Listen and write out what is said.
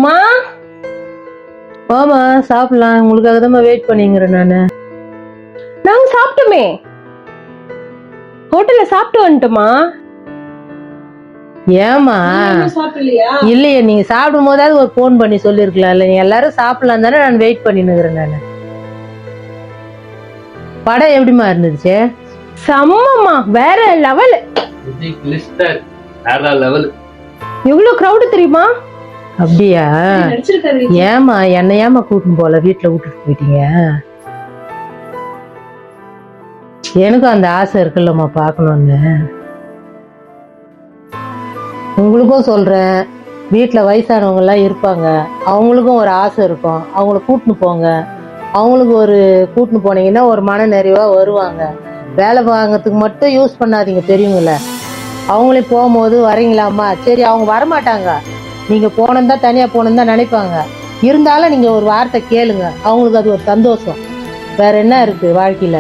மா ஆமா சாப்பிடலாம், உங்களுக்காக தான் வெயிட் பண்ணிங்கிறேன் நாங்க சாப்பிட்டோமே, ஹோட்டல்ல சாப்பிட்டு வந்துட்டோமா. ஏமா சாப்பிடலையா? இல்லையே, நீங்க சாப்பிடும் போதாவது ஒரு போன் பண்ணி சொல்லிருக்கலாம்ல. நீங்க எல்லாரும் சாப்பிடலாம் தானே நான் வெயிட் பண்ணினுக்கிறேன் படம் எப்படிமா இருந்துச்சு? செம்மம்மா, வேற லெவல். எவ்வளவு கிரௌடு தெரியுமா? அப்படியா? ஏமா என்ன ஏமா கூட்டின்னு போல, வீட்டுல விட்டுட்டு போயிட்டீங்க? எனக்கும் அந்த ஆசை இருக்குல்லம்மா பார்க்கணும்னு. உங்களுக்கும் சொல்றேன், வீட்டில் வயசானவங்க எல்லாம் இருப்பாங்க, அவங்களுக்கும் ஒரு ஆசை இருக்கும். அவங்கள கூட்டின்னு போங்க. அவங்களுக்கு ஒரு கூட்டின்னு போனீங்கன்னா ஒரு மன நிறைவா வருவாங்க. வேலை வாங்கிறதுக்கு மட்டும் யூஸ் பண்ணாதீங்க, தெரியுங்கள. அவங்களே போகும்போது வரீங்களாம்மா, சரி அவங்க வரமாட்டாங்க, நீங்க போனதா தனியா போனதா நினைப்பாங்க. இருந்தாலும் நீங்க ஒரு வார்த்தை கேளுங்க, அவங்களுக்கு அது ஒரு சந்தோஷம். வேற என்ன இருக்கு வாழ்க்கையில?